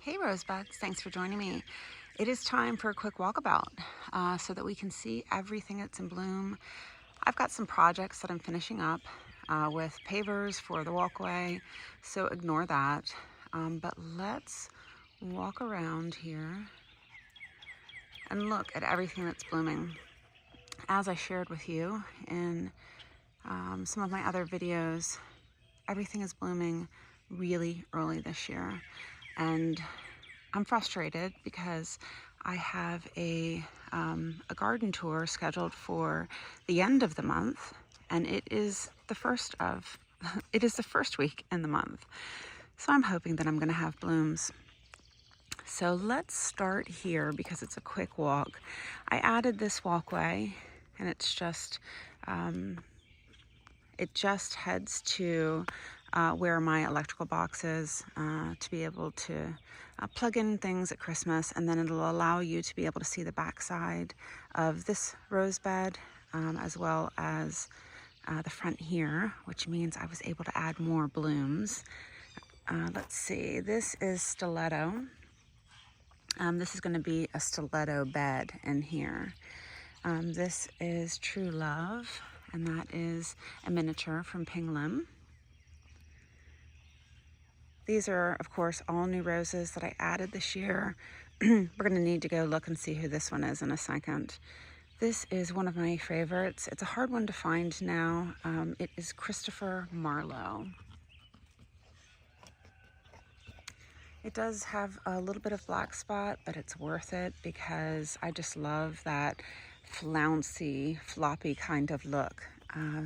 Hey Rosebuds, thanks for joining me. It is time for a quick walkabout so that we can see everything that's in bloom. I've got some projects that I'm finishing up with pavers for the walkway, so ignore that. But let's walk around here and look at everything that's blooming. As I shared with you in some of my other videos, everything is blooming really early this year. And I'm frustrated because I have a garden tour scheduled for the end of the month, and it is the first week in the month. So I'm hoping that I'm going to have blooms. So let's start here because it's a quick walk. I added this walkway, and it's just it just heads to where my electrical box is to be able to plug in things at Christmas, and then it'll allow you to be able to see the backside of this rose bed as well as the front here, which means I was able to add more blooms. Let's see, this is stiletto. This is going to be a stiletto bed in here. This is True Love, and that is a miniature from Ping Lim. These are, of course, all new roses that I added this year. We're going to need to go look and see who this one is in a second. This is one of my favorites. It's a hard one to find now. It is Christopher Marlowe. It does have a little bit of black spot, but it's worth it because I just love that flouncy, floppy kind of look.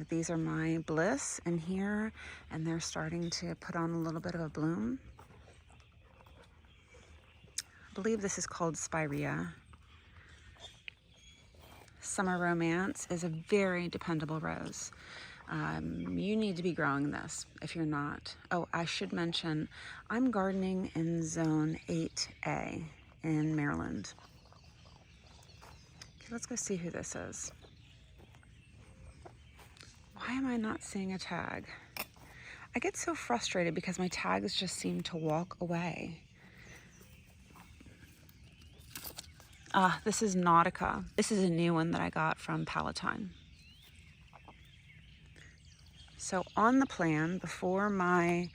These are my Bliss in here, and they're starting to put on a little bit of a bloom. I believe this is called Spirea. Summer Romance is a very dependable rose. You need to be growing this if you're not. Oh, I should mention, I'm gardening in zone 8A in Maryland. Okay, let's go see who this is. Why am I not seeing a tag? I get so frustrated because my tags just seem to walk away. This is Nautica. This is a new one that I got from Palatine. So on the plan, before my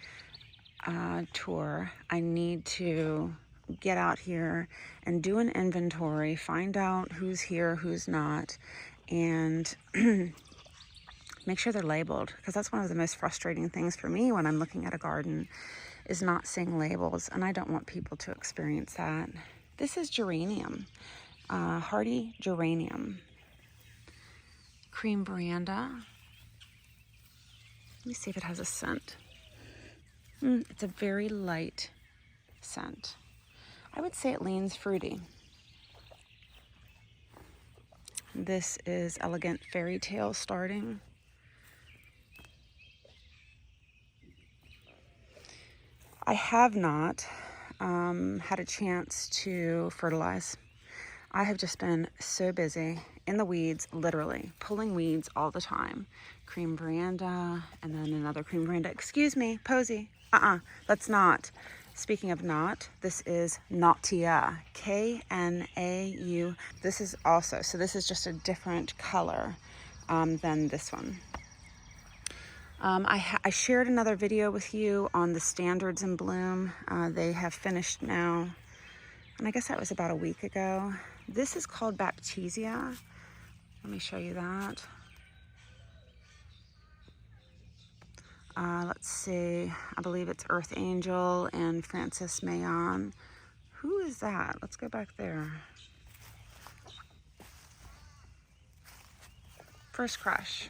tour, I need to get out here and do an inventory, find out who's here, who's not, and make sure they're labeled, because that's one of the most frustrating things for me when I'm looking at a garden is not seeing labels, and I don't want people to experience that. This is geranium, hardy geranium. Cream veranda. Let me see if it has a scent. It's a very light scent. I would say it leans fruity. This is Elegant Fairy Tale starting. I have not had a chance to fertilize. I have just been so busy in the weeds, literally pulling weeds all the time. Cream veranda, and then another cream veranda. Excuse me, Posy. Let's not. Speaking of not, this is Nautia, K-N-A-U. This is also, so this is just a different color than this one. I shared another video with you on the standards in bloom. They have finished now, and I guess that was about a week ago. This is called Baptisia. Let me show you that. Let's see, I believe it's Earth Angel and Francis Mayon. Who is that? Let's go back there. First Crush.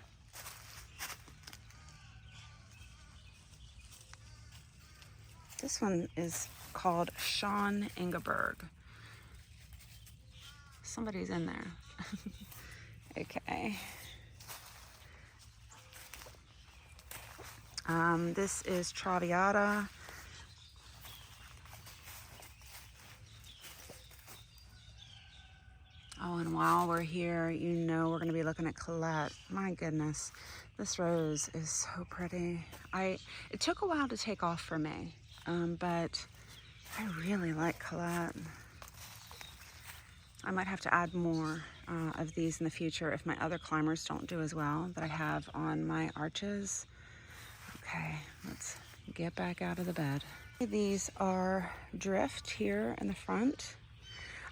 This one is called Sean Ingeberg. Somebody's in there. Okay. This is Traviata. Oh, and while we're here, you know we're going to be looking at Colette. My goodness, this rose is so pretty. It took a while to take off for me, but I really like Colette. I might have to add more of these in the future if my other climbers don't do as well that I have on my arches. Okay, let's get back out of the bed. These are drift here in the front.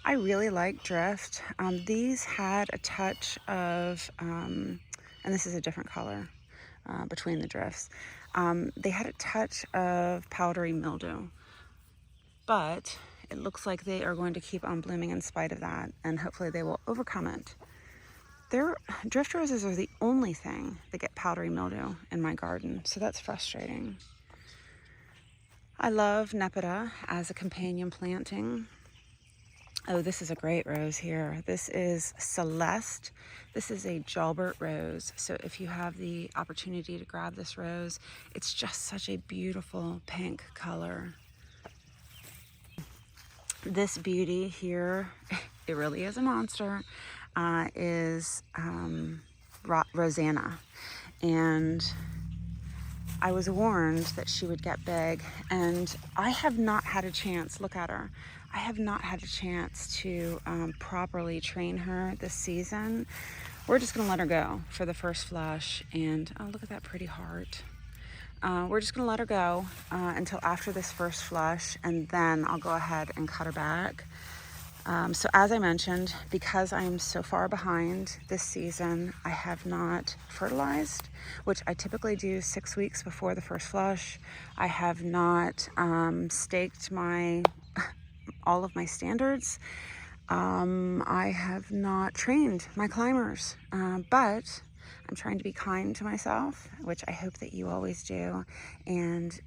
I really like drift. These had a touch of, and this is a different color between the drifts. They had a touch of powdery mildew, but it looks like they are going to keep on blooming in spite of that, and hopefully they will overcome it. Drift roses are the only thing that get powdery mildew in my garden, so that's frustrating. I love Nepeta as a companion planting. Oh, this is a great rose here. This is Celeste. This is a Jalbert rose. So if you have the opportunity to grab this rose, it's just such a beautiful pink color. This beauty here, it really is a monster, is Rosanna. And I was warned that she would get big, and I have not had a chance, look at her, I have not had a chance to properly train her this season. We're just gonna let her go for the first flush, and oh, look at that pretty heart. We're just gonna let her go until after this first flush, and then I'll go ahead and cut her back. So as I mentioned, because I am so far behind this season, I have not fertilized, which I typically do 6 weeks before the first flush. I have not staked all of my standards. I have not trained my climbers, but I'm trying to be kind to myself, which I hope that you always do. And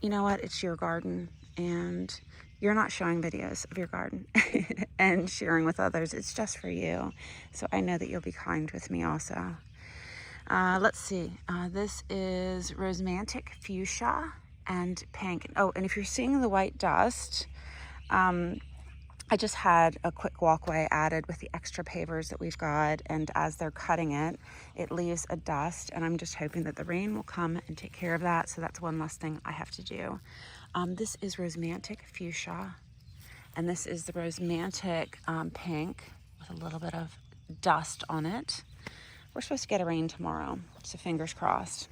you know what? It's your garden, and you're not showing videos of your garden and sharing with others. It's just for you. So I know that you'll be kind with me also. Let's see. This is Romantic Fuchsia and Pink. Oh, and if you're seeing the white dust, I just had a quick walkway added with the extra pavers that we've got, and as they're cutting it, it leaves a dust, and I'm just hoping that the rain will come and take care of that, so that's one less thing I have to do. This is Romantic Fuchsia, and this is the Romantic Pink with a little bit of dust on it. We're supposed to get a rain tomorrow, so fingers crossed.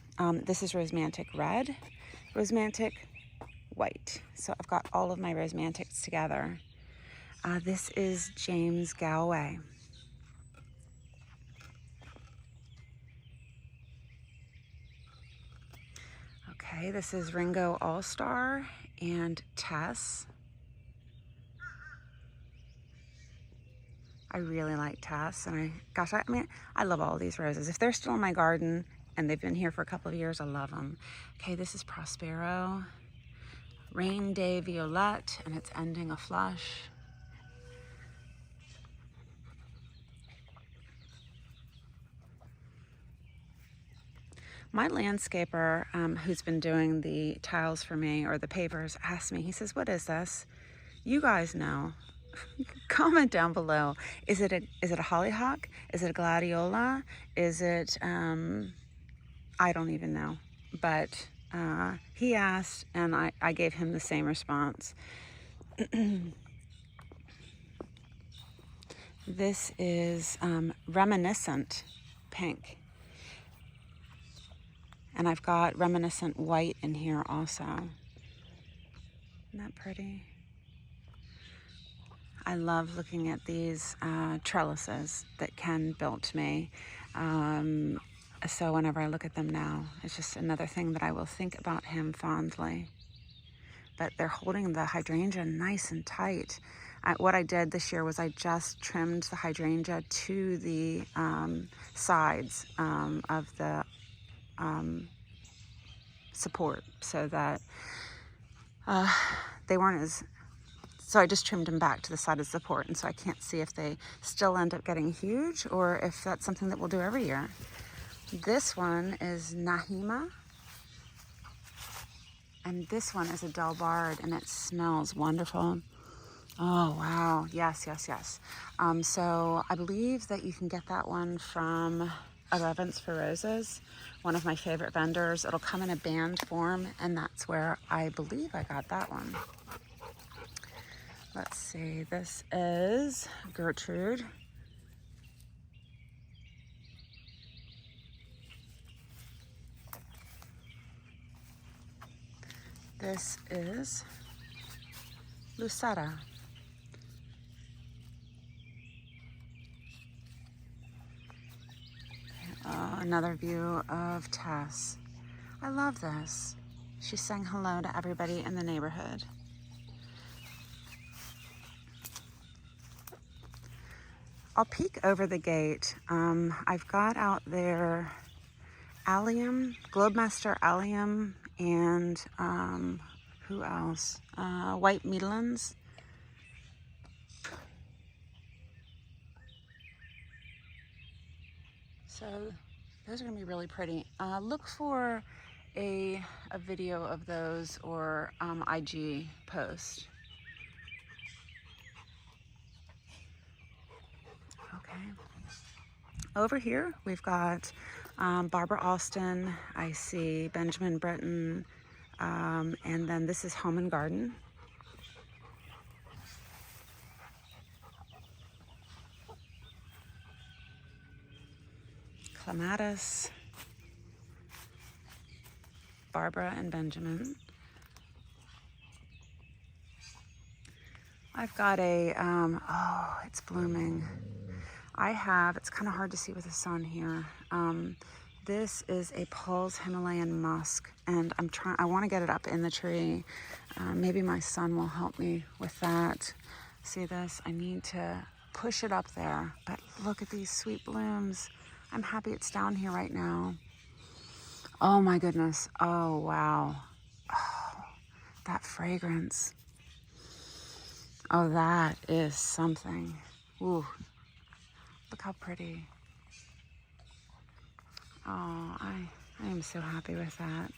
This is Romantic Red, Romantic White. So I've got all of my Romantics together. This is James Galway. Okay, this is Ringo All-Star and Tess. I really like Tess, and I love all these roses. If they're still in my garden and they've been here for a couple of years, I love them. Okay, this is Prospero, Rain Day Violette, and it's ending a flush. My landscaper, who's been doing the tiles for me, or the pavers, asked me, he says, what is this? You guys know. Comment down below. Is it a hollyhock? Is it a gladiola? Is it, I don't even know. But he asked, and I gave him the same response. This is Reminiscent Pink. And I've got Reminiscent White in here also. Isn't that pretty? I love looking at these trellises that Ken built me. So whenever I look at them now, it's just another thing that I will think about him fondly. But they're holding the hydrangea nice and tight. What I did this year was I just trimmed the hydrangea to the sides of the support, so that they weren't as, so I just trimmed them back to the side of the support, and so I can't see if they still end up getting huge or if that's something that we'll do every year. This one is Nahima, and this one is a Delbard, and it smells wonderful. Oh wow, yes. So I believe that you can get that one from Reverence for Roses, one of my favorite vendors. It'll come in a band form, and that's where I believe I got that one. Let's see, this is Gertrude. This is Lucetta. Another view of Tess. I love this. She's saying hello to everybody in the neighborhood. I'll peek over the gate. I've got out there allium, Globemaster allium, and who else? White Midlands. So those are gonna be really pretty. Look for a video of those or IG post. Okay. Over here we've got Barbara Alston. I see Benjamin Britten, and then this is Home and Garden. Clematis, Barbara and Benjamin. I've got a, oh, it's blooming. It's kind of hard to see with the sun here. This is a Paul's Himalayan Musk, and I want to get it up in the tree. Maybe my son will help me with that. See this? I need to push it up there, but look at these sweet blooms. I'm happy it's down here right now. Oh my goodness. Oh, wow. Oh, that fragrance. Oh, that is something. Ooh, look how pretty. Oh, I am so happy with that.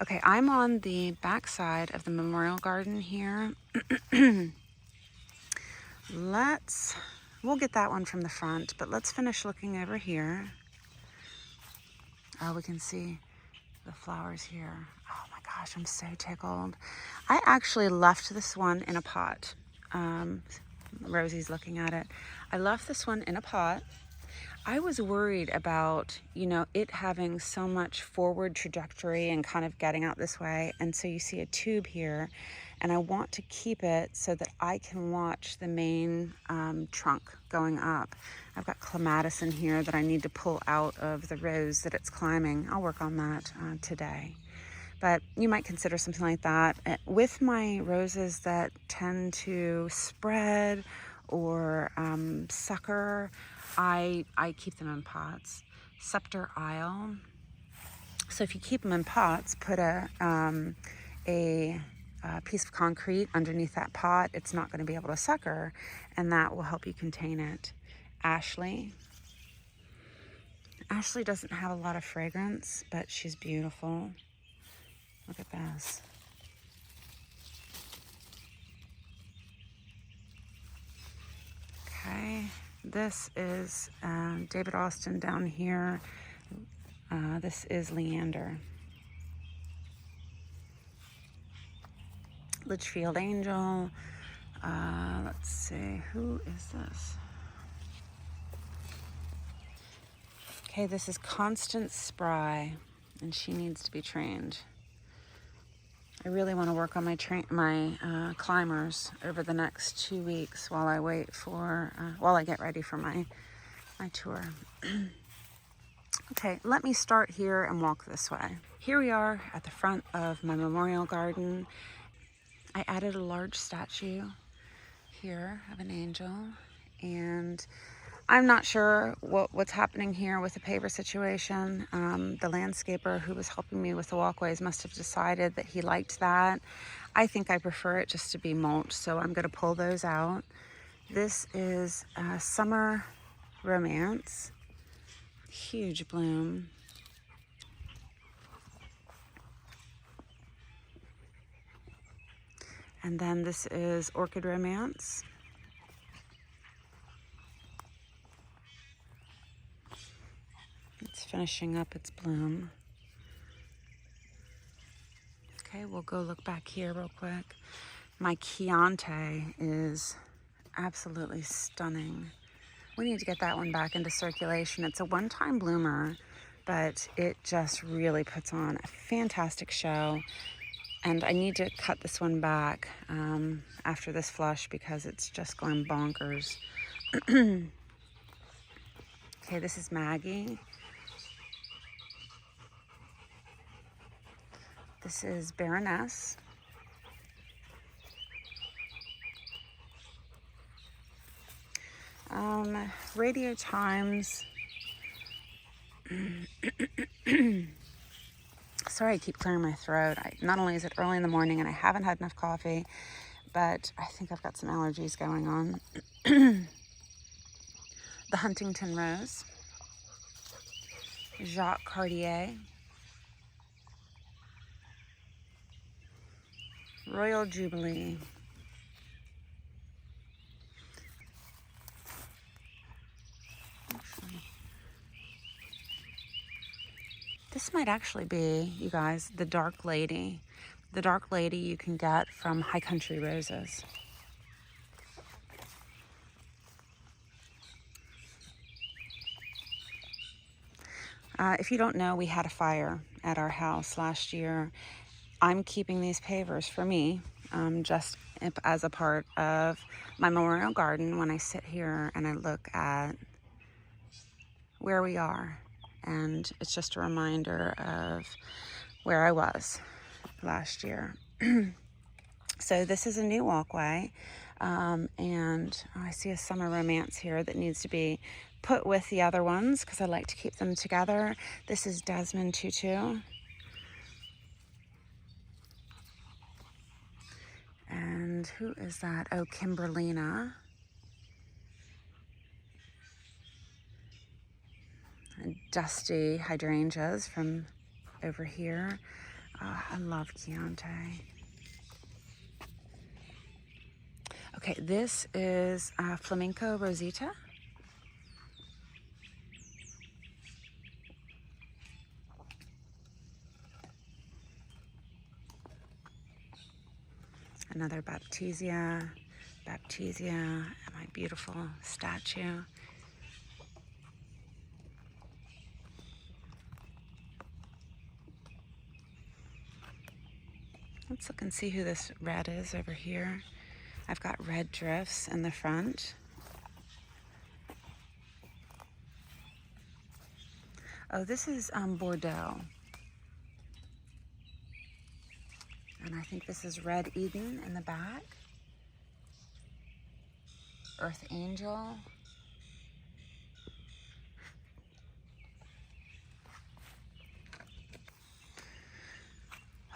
Okay, I'm on the back side of the memorial garden here. We'll get that one from the front, but let's finish looking over here. Oh, we can see the flowers here. Oh my gosh, I'm so tickled. I actually left this one in a pot. Rosie's looking at it. I left this one in a pot. I was worried about, it having so much forward trajectory and kind of getting out this way. And so you see a tube here, and I want to keep it so that I can watch the main trunk going up. I've got clematis in here that I need to pull out of the rows that it's climbing. I'll work on that today. But you might consider something like that. With my roses that tend to spread or sucker, I keep them in pots. Scepter Isle. So if you keep them in pots, put a piece of concrete underneath that pot. It's not going to be able to sucker, and that will help you contain it. Ashley. Ashley doesn't have a lot of fragrance, but she's beautiful. Look at this. Okay, this is David Austin down here. This is Leander. Litchfield Angel. Let's see, who is this? Okay, this is Constance Spry, and she needs to be trained. I really want to work on my climbers over the next 2 weeks while I wait for, while I get ready for my tour. Okay, let me start here and walk this way. Here we are at the front of my memorial garden. I added a large statue here of an angel, and I'm not sure what's happening here with the paver situation. The landscaper who was helping me with the walkways must have decided that he liked that. I think I prefer it just to be mulch, so I'm going to pull those out. This is Summer Romance. Huge bloom. And then this is Orchid Romance. It's finishing up its bloom. Okay, we'll go look back here real quick. My Chianti is absolutely stunning. We need to get that one back into circulation. It's a one-time bloomer, but it just really puts on a fantastic show. And I need to cut this one back after this flush because it's just going bonkers. Okay, this is Maggie. This is Baroness. Radio Times. Sorry, I keep clearing my throat. Not only is it early in the morning and I haven't had enough coffee, but I think I've got some allergies going on. The Huntington Rose. Jacques Cartier. Royal Jubilee. This might actually be, you guys, the Dark Lady. The Dark Lady you can get from High Country Roses. If you don't know, we had a fire at our house last year. I'm keeping these pavers for me, just as a part of my memorial garden when I sit here and I look at where we are. And it's just a reminder of where I was last year. So this is a new walkway, and I see a summer romance here that needs to be put with the other ones because I like to keep them together. This is Desmond Tutu. And who is that? Oh, Kimberley. Dusty hydrangeas from over here. Oh, I love Chianti. Okay, this is Flamenco Rosita. Another Baptisia, and my beautiful statue. Let's look and see who this red is over here. I've got red drifts in the front. Oh, this is Bordeaux. And I think this is Red Eden in the back. Earth Angel.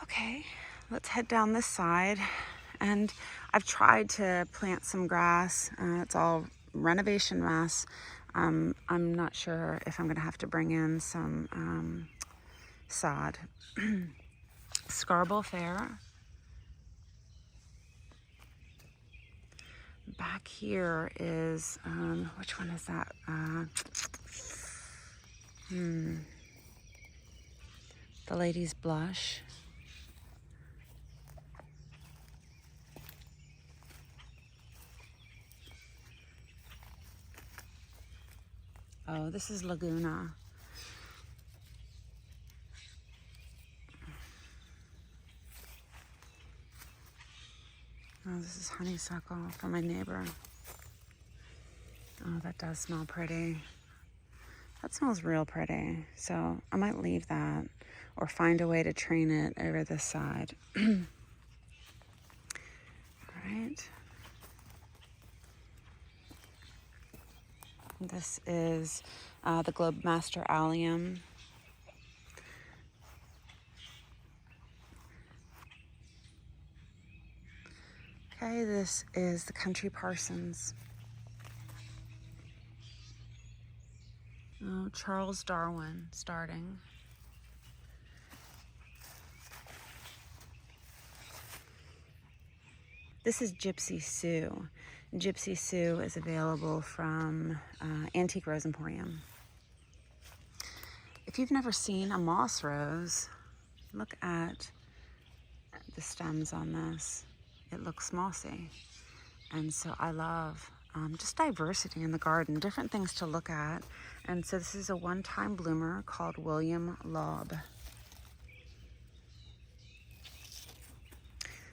Okay, let's head down this side. And I've tried to plant some grass. It's all renovation mess. I'm not sure if I'm gonna have to bring in some sod. Scarborough Fair. Back here is, which one is that? The Lady's Blush. Oh, this is Laguna. Oh, this is honeysuckle from my neighbor. Oh, that does smell pretty. That smells real pretty. So I might leave that or find a way to train it over this side. All right. This is the Globemaster Allium. Okay, this is the Country Parsons. Oh, Charles Darwin starting. This is Gypsy Sue. Gypsy Sue is available from Antique Rose Emporium. If you've never seen a moss rose, look at the stems on this. it looks mossy. And so I love just diversity in the garden, different things to look at. And so this is a one-time bloomer called William Laub.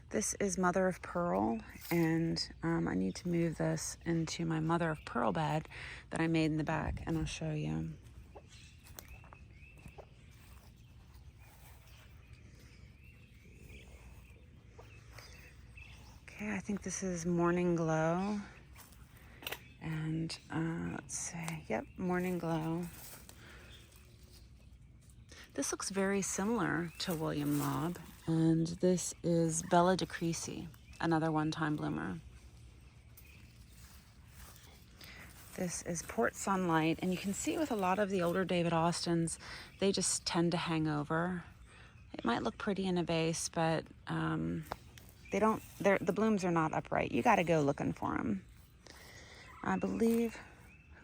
This is mother of pearl, and I need to move this into my mother of pearl bed that I made in the back, and I'll show you. Okay, I think this is Morning Glow. And let's see, yep, Morning Glow. This looks very similar to William Laub, and this is Bella de Crecy, another one-time bloomer. This is Port Sunlight, and you can see with a lot of the older David Austins, they just tend to hang over. It might look pretty in a vase, but the blooms are not upright. You got to go looking for them. I believe,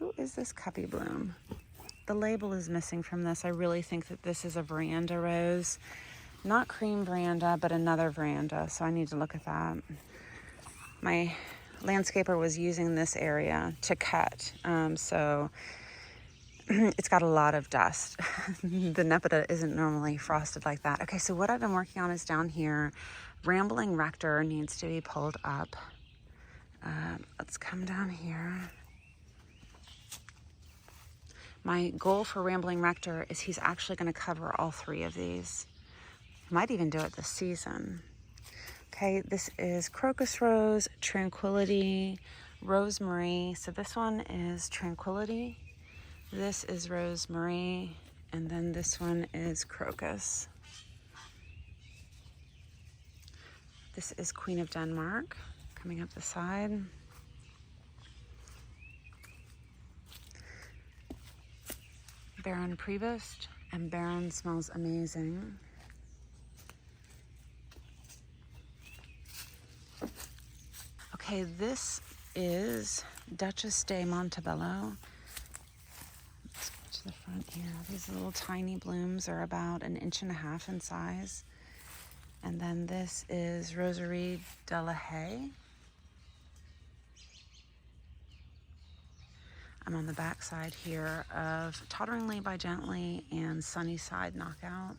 who is this Cuppy bloom? The label is missing from this. I really think that this is a veranda rose. Not cream veranda, but another veranda, so I need to look at that. My landscaper was using this area to cut, so it's got a lot of dust. The Nepeta isn't normally frosted like that. Okay, so what I've been working on is down here. Rambling Rector needs to be pulled up. Let's come down here. My goal for Rambling Rector is he's actually going to cover all three of these. Might even do it this season. Okay, this is Crocus Rose, Tranquility, Rosemary. So this one is Tranquility. This is Rosemary. And then this one is Crocus. This is Queen of Denmark, coming up the side. Baron Prevost, and Baron smells amazing. Okay, this is Duchess de Montebello. Let's go to the front here. These little tiny blooms are about 1.5 inches in size. And then this is Rosary de la Haye. I'm on the back side here of Totteringly by Gently and Sunnyside Knockout.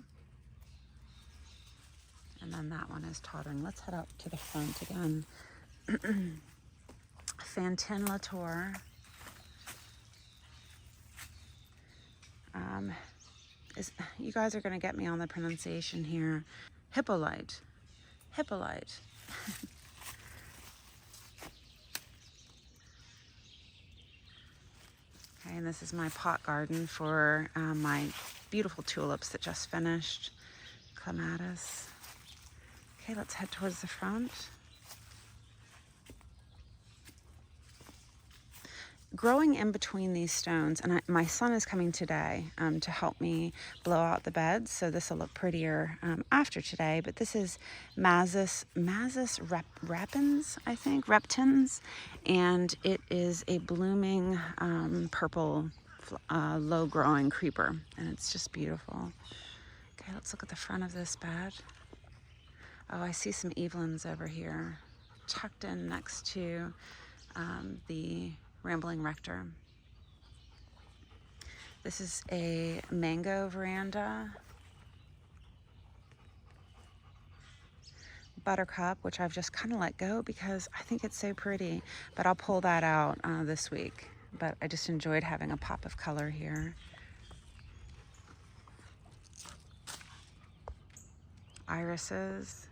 And then that one is Tottering. Let's head up to the front again. Fantine Latour. You guys are going to get me on the pronunciation here. Hippolyte. Hippolyte. Okay, and this is my pot garden for my beautiful tulips that just finished. Clematis. Okay, let's head towards the front. Growing in between these stones, and my son is coming today to help me blow out the beds, so this will look prettier after today, but this is Mazis repens, I think, reptans, and it is a blooming purple low-growing creeper, and it's just beautiful. Okay, let's look at the front of this bed. Oh, I see some Evelyn's over here, tucked in next to the Rambling Rector. This is a mango veranda. Buttercup, which I've just kind of let go because I think it's so pretty, but I'll pull that out this week. But I just enjoyed having a pop of color here. Irises.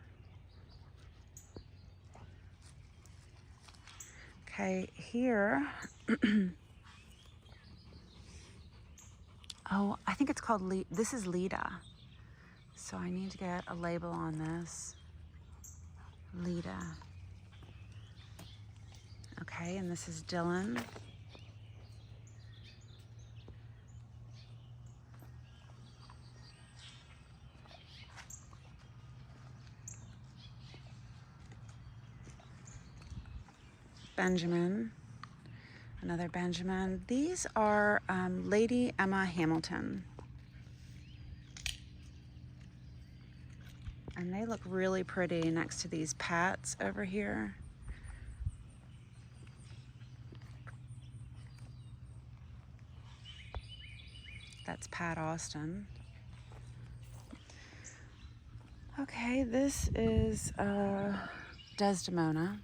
Okay, here, oh, I think it's called, this is Leda. So I need to get a label on this. Leda. Okay, and this is Dylan. Benjamin, another Benjamin. These are Lady Emma Hamilton. And they look really pretty next to these pats over here. That's Pat Austin. Okay, this is Desdemona.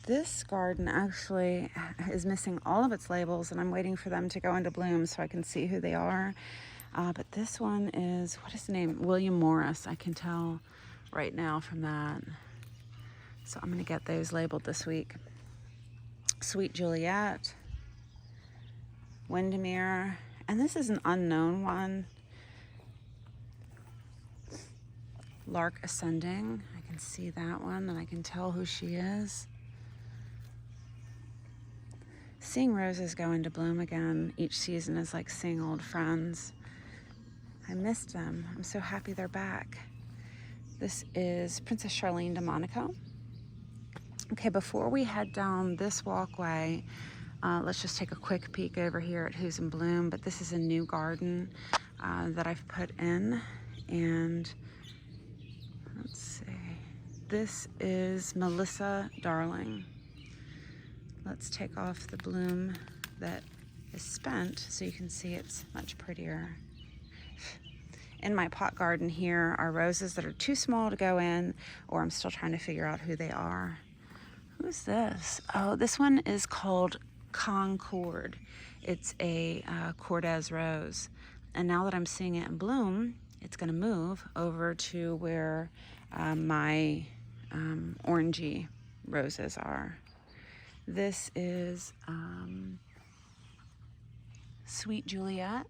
This garden actually is missing all of its labels, and I'm waiting for them to go into bloom so I can see who they are. But this one is, what is the name? William Morris. I can tell right now from that. So I'm going to get those labeled this week. Sweet Juliet, Windermere, and this is an unknown one. Lark Ascending. I can see that one, and I can tell who she is. Seeing roses go into bloom again each season is like seeing old friends. I missed them. I'm so happy they're back. This is Princess Charlene de Monaco. Okay, before we head down this walkway, let's just take a quick peek over here at who's in bloom. But this is a new garden that I've put in. And let's see. This is Melissa Darling. Let's take off the bloom that is spent so you can see it's much prettier. In my pot garden here are roses that are too small to go in, or I'm still trying to figure out who they are. Who's this? Oh, this one is called Concord. It's a Cortez rose. And now that I'm seeing it in bloom, it's gonna move over to where my orangey roses are. This is Sweet Juliet.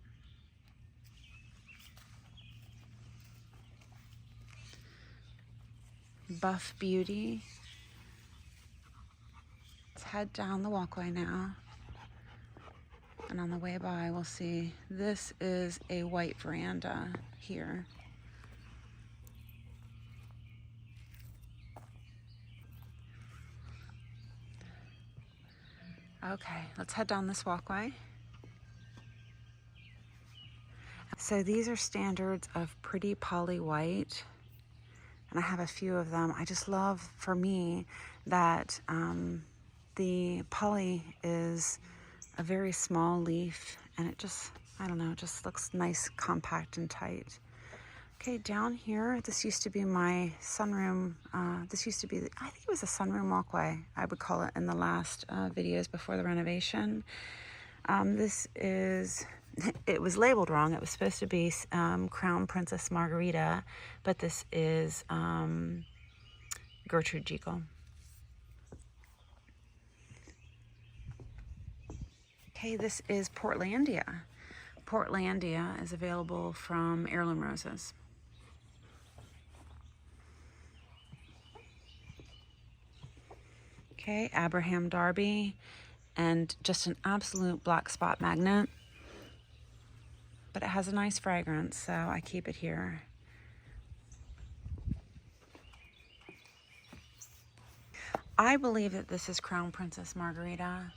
Buff Beauty. Let's head down the walkway now. And on the way by, we'll see this is a white veranda here. Okay, let's head down this walkway. So these are standards of pretty poly white, and I have a few of them. I just love, for me, that the poly is a very small leaf, and it just, I don't know, just looks nice, compact, and tight. Okay, down here, this used to be my sunroom. This used to be, I think it was a sunroom walkway, I would call it, in the last videos before the renovation. This is, it was labeled wrong. It was supposed to be Crown Princess Margarita, but this is Gertrude Jekyll. Okay, this is Portlandia. Portlandia is available from Heirloom Roses. Okay, Abraham Darby, and just an absolute black spot magnet. But it has a nice fragrance, so I keep it here. I believe that this is Crown Princess Margarita,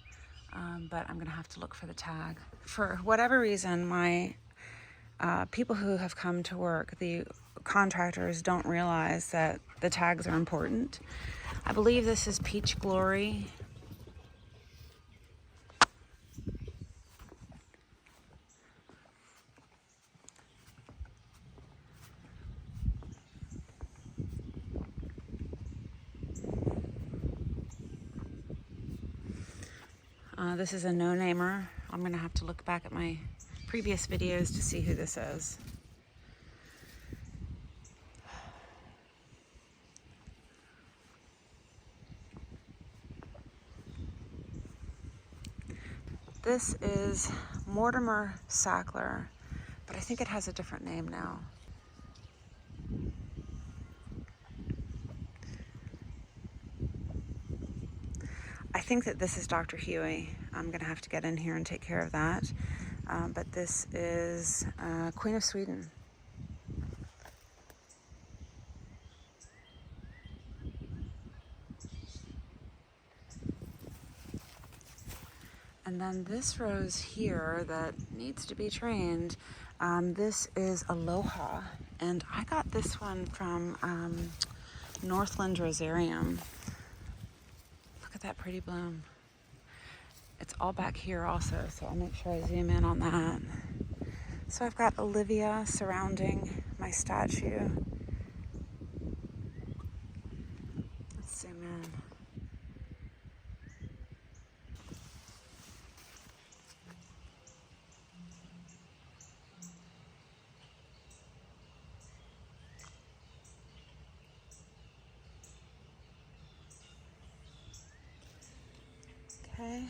but I'm gonna have to look for the tag. For whatever reason, my people who have come to work, the contractors, don't realize that the tags are important. I believe this is Peach Glory. This is a no-namer. I'm gonna have to look back at my previous videos to see who this is. This is Mortimer Sackler, but I think it has a different name now. I think that this is Dr. Huey. I'm gonna have to get in here and take care of that. But this is Queen of Sweden. And then this rose here that needs to be trained, this is Aloha. And I got this one from Northland Rosarium. Look at that pretty bloom. It's all back here also, so I'll make sure I zoom in on that. So I've got Olivia surrounding my statue. Let's zoom in. Okay.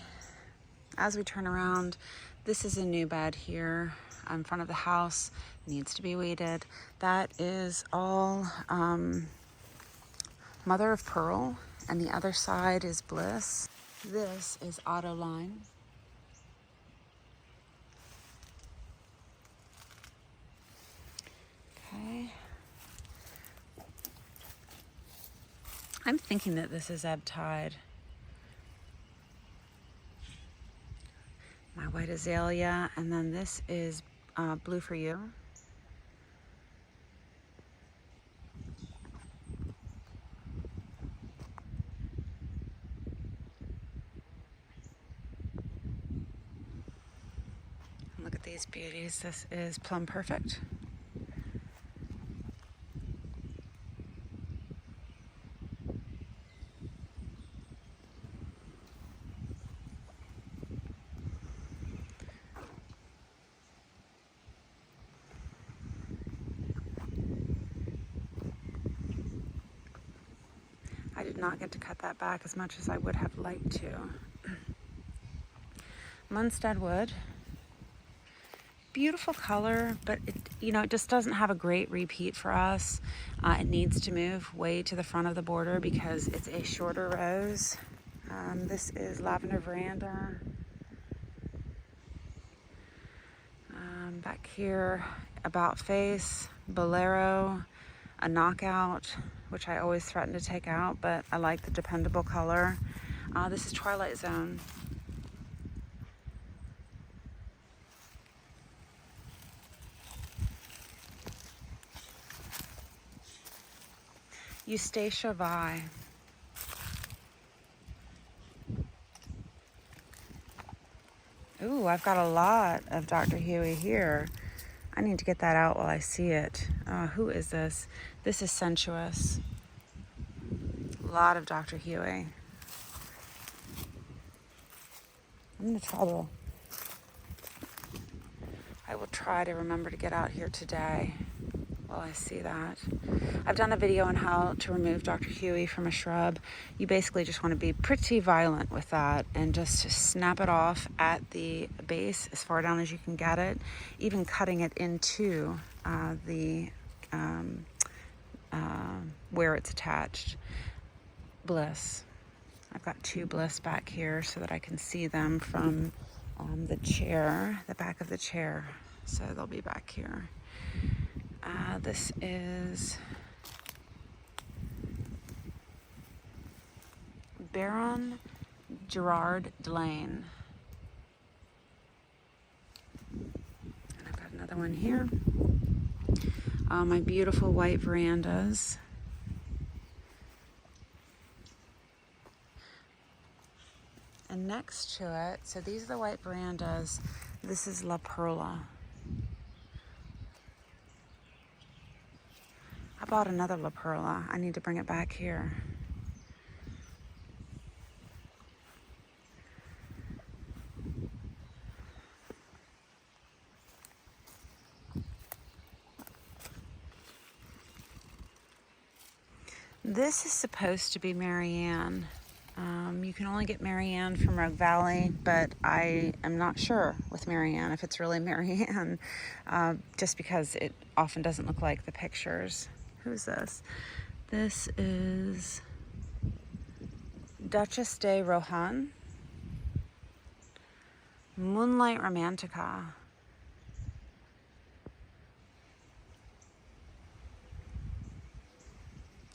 As we turn around, this is a new bed here in front of the house. Needs to be weeded. That is all mother of pearl, and the other side is bliss. This is autoline. Okay. I'm thinking that this is ebb tide. My white azalea, and then this is blue for you. And look at these beauties. This is plum perfect. I did not get to cut that back as much as I would have liked to. Munstead wood. Beautiful color, but it just doesn't have a great repeat for us. It needs to move way to the front of the border because it's a shorter rose. This is lavender veranda. Back here, about face, bolero, a knockout, which I always threaten to take out, but I like the dependable color. This is Twilight Zone. Eustacia Vi. Ooh, I've got a lot of Dr. Huey here. I need to get that out while I see it. Who is this? This is Sensuous. A lot of Dr. Huey. I'm in trouble. I will try to remember to get out here today while I see that. I've done a video on how to remove Dr. Huey from a shrub. You basically just want to be pretty violent with that and just snap it off at the base as far down as you can get it, even cutting it into where it's attached. Bliss. I've got two bliss back here so that I can see them from the chair, the back of the chair. So they'll be back here. This is Baron Gerard Delane. And I've got another one here. My beautiful white verandas. And next to it, so these are the white verandas. This is La Perla. I bought another La Perla. I need to bring it back here. This is supposed to be Marianne. You can only get Marianne from Rogue Valley, but I am not sure with Marianne if it's really Marianne, just because it often doesn't look like the pictures. Who's this? This is Duchess de Rohan. Moonlight Romantica.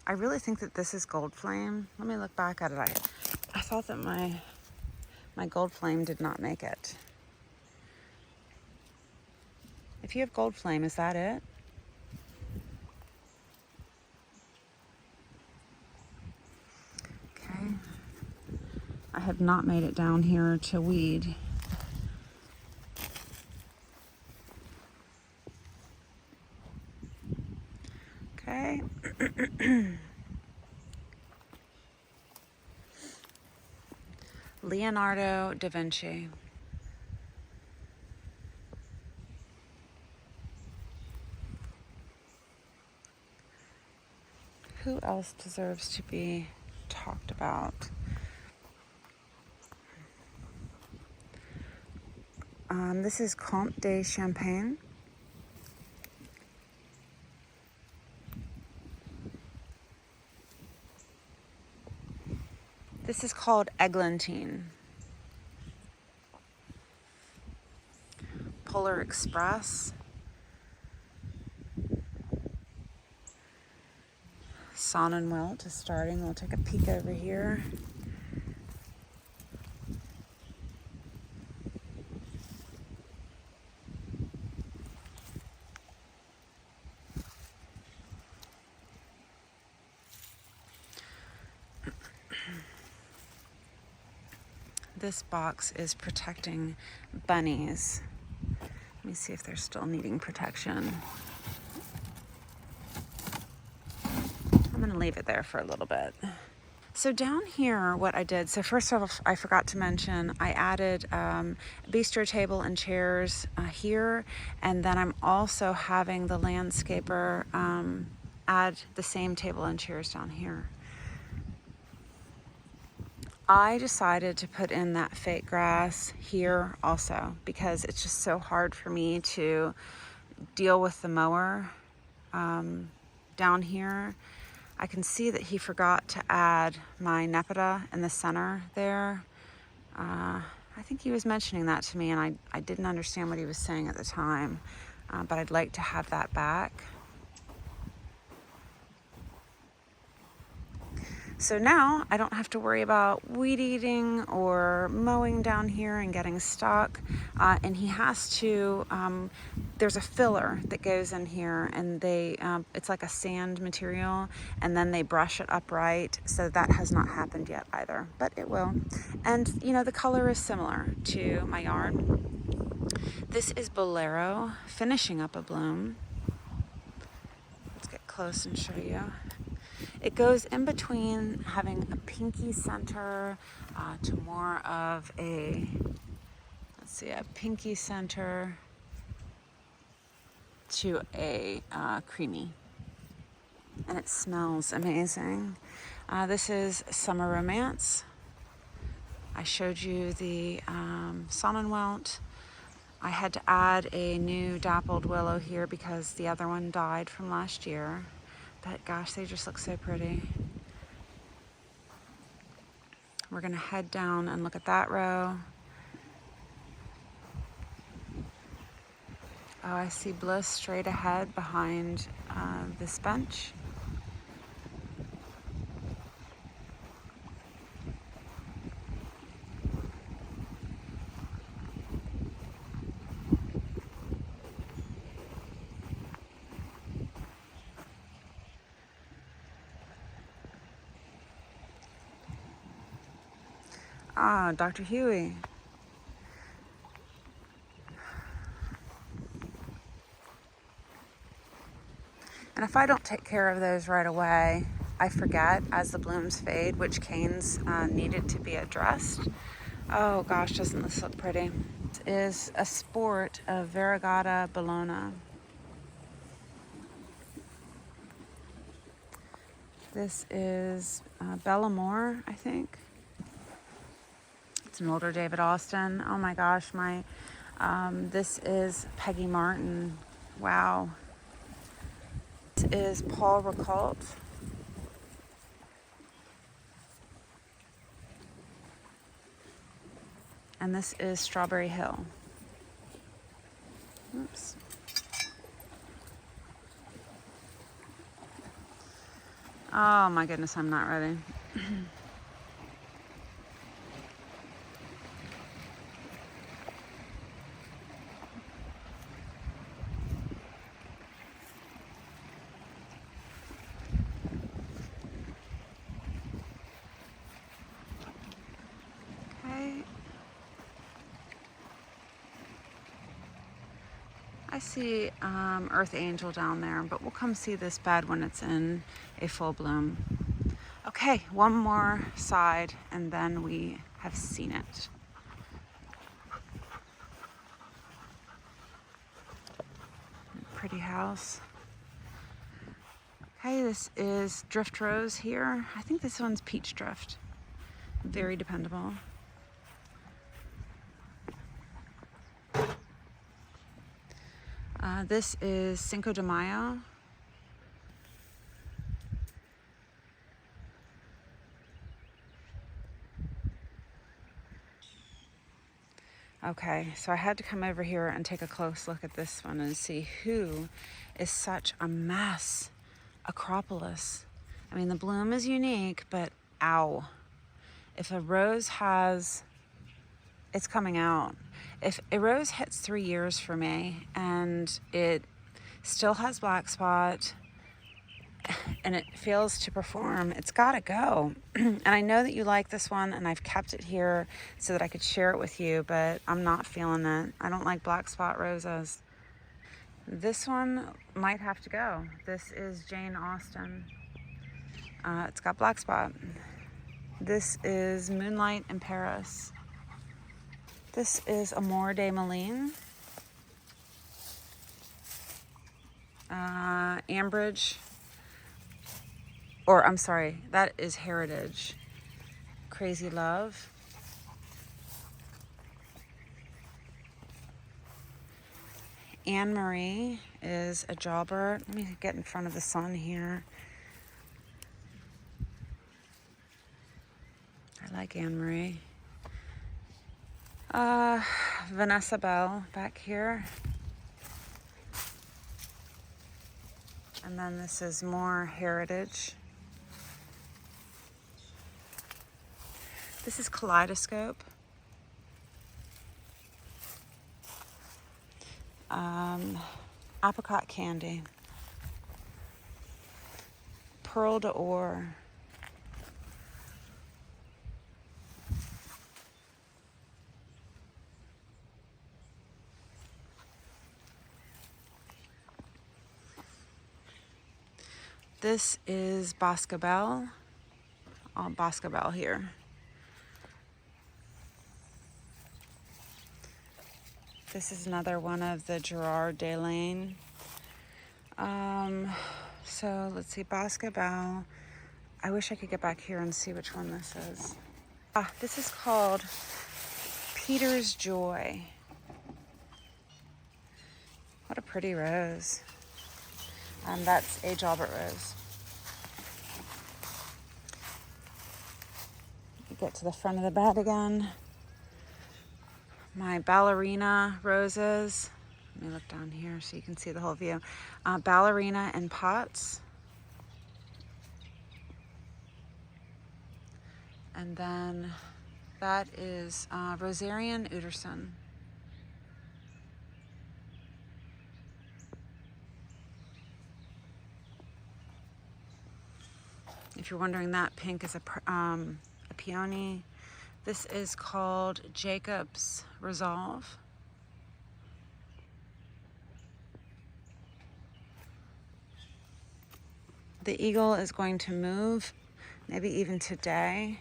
I really think that this is Gold Flame. Let me look back at it. I thought that my My gold flame did not make it. If you have gold flame, is that it? Okay. I have not made it down here to weed. Okay. Leonardo da Vinci. Who else deserves to be talked about? This is Comte de Champagne. This is called Eglantine. Polar Express. Sonnenwelt is starting. We'll take a peek over here. This box is protecting bunnies. Let me see if they're still needing protection. I'm gonna leave it there for a little bit. So down here, what I did, so first off, I forgot to mention, I added bistro table and chairs here, and then I'm also having the landscaper add the same table and chairs down here. I decided to put in that fake grass here also because it's just so hard for me to deal with the mower down here. I can see that he forgot to add my nepeta in the center there. I think he was mentioning that to me, and I didn't understand what he was saying at the time, but I'd like to have that back. So now I don't have to worry about weed eating or mowing down here and getting stuck. And he has to, there's a filler that goes in here, and it's like a sand material, and then they brush it upright. So that has not happened yet either, but it will. And you know, the color is similar to my yard. This is Bolero finishing up a bloom. Let's get close and show you. It goes in between having a pinky center to more of a, let's see, a pinky center to a creamy. And it smells amazing. This is Summer Romance. I showed you the Sonnenwelt. I had to add a new dappled willow here because the other one died from last year. But gosh, they just look so pretty. We're gonna head down and look at that row. Oh, I see Bliss straight ahead behind this bench. Ah, Dr. Huey. And if I don't take care of those right away, I forget as the blooms fade which canes needed to be addressed. Oh gosh, doesn't this look pretty? This is a sport of Variegata Bologna. This is Bellamore, I think. It's an older David Austin. Oh my gosh, this is Peggy Martin. Wow. This is Paul Ricault. And this is Strawberry Hill. Oops. Oh my goodness, I'm not ready. see Earth Angel down there, but we'll come see this bed when it's in a full bloom. Okay, one more side and then we have seen it. Pretty house. Okay, this is Drift Rose here. I think this one's Peach Drift. Very dependable. This is Cinco de Mayo. Okay, so I had to come over here and take a close look at this one and see who is such a mess. Acropolis. I mean, the bloom is unique, but ow. If a rose has, it's coming out. If a rose hits 3 years for me and it still has black spot and it fails to perform, it's gotta go. And I know that you like this one and I've kept it here so that I could share it with you, but I'm not feeling it. I don't like black spot roses. This one might have to go. This is Jane Austen. It's got black spot. This is Moonlight in Paris. This is Amour de Malines. Ambridge. Or, I'm sorry, that is Heritage. Crazy Love. Anne Marie is a jawbird. Let me get in front of the sun here. I like Anne Marie. Vanessa Bell back here. And then this is more Heritage. This is Kaleidoscope. Apricot Candy. Pearl d'Or. This is Boscabelle. All Boscabelle here. This is another one of the Gerard Delaine. So let's see, Boscabelle. I wish I could get back here and see which one this is. This is called Peter's Joy. What a pretty rose. That's a Jalbert rose. Get to the front of the bed again. My ballerina roses. Let me look down here so you can see the whole view. Ballerina in pots. And then that is Rosarian Uderson. If you're wondering, that pink is a peony. This is called Jacob's Resolve. The eagle is going to move, maybe even today.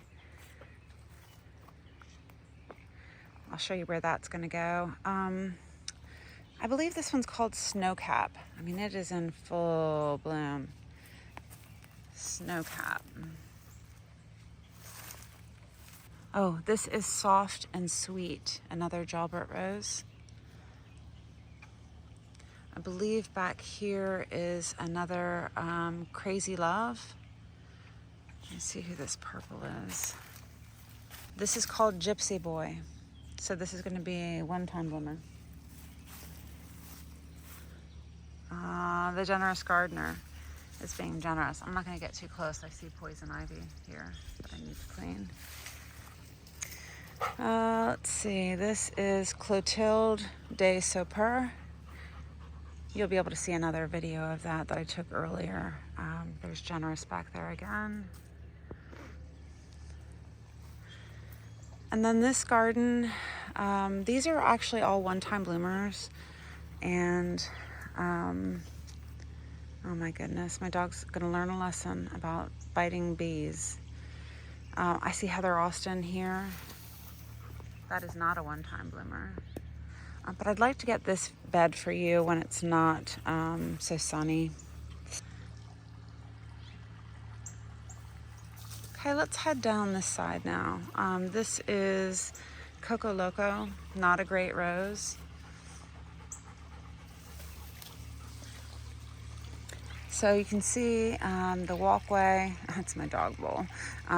I'll show you where that's going to go. I believe this one's called Snowcap. I mean, it is in full bloom. Snowcap. Oh, this is Soft and Sweet, another Jalbert rose. I believe back here is another Crazy Love. Let me see who this purple is. This is called Gypsy Boy. So this is going to be a one-time bloomer. The Generous Gardener is being generous. I'm not going to get too close. I see poison ivy here that I need to clean. Let's see. This is Clotilde de Sauper. You'll be able to see another video of that I took earlier. There's Generous back there again. And then this garden, these are actually all one-time bloomers. And oh my goodness, my dog's gonna learn a lesson about biting bees. I see Heather Austin here. That is not a one-time bloomer. But I'd like to get this bed for you when it's not so sunny. Okay, let's head down this side now. This is Coco Loco, not a great rose. So you can see the walkway, that's my dog bowl.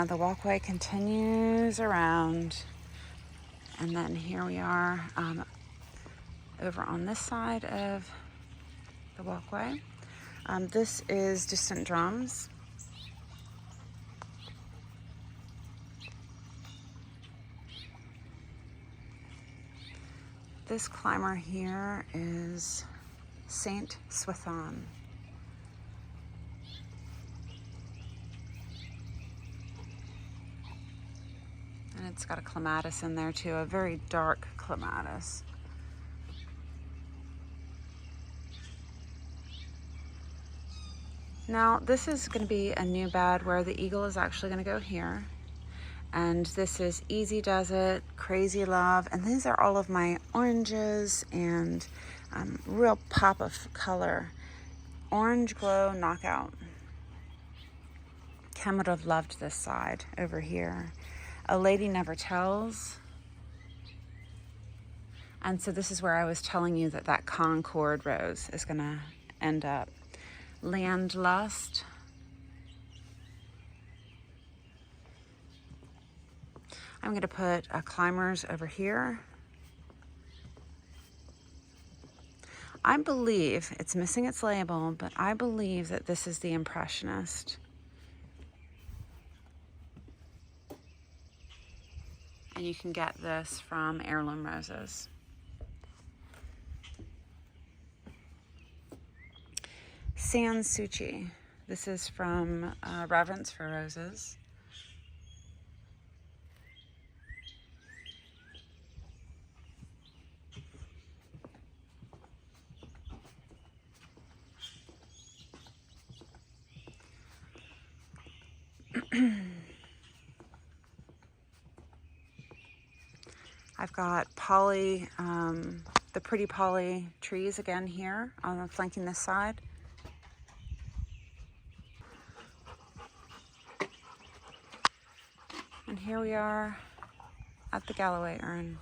The walkway continues around, and then here we are over on this side of the walkway. This is Distant Drums. This climber here is Saint Swithon. And it's got a clematis in there too, a very dark clematis. Now this is going to be a new bed where the eagle is actually going to go here. And this is Easy Does It, Crazy Love, and these are all of my oranges and real pop of color. Orange Glow Knockout. Kim would have loved this side over here. A Lady Never Tells. And so this is where I was telling you that that Concord rose is gonna end up. Land Lust. I'm gonna put climbers over here. I believe, it's missing its label, but I believe that this is the Impressionist. And you can get this from Heirloom Roses. Sans Suchi. This is from Reverence for Roses. I've got poly, the pretty poly trees again here on flanking this side. And here we are at the Galloway urn.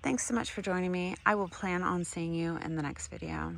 Thanks so much for joining me. I will plan on seeing you in the next video.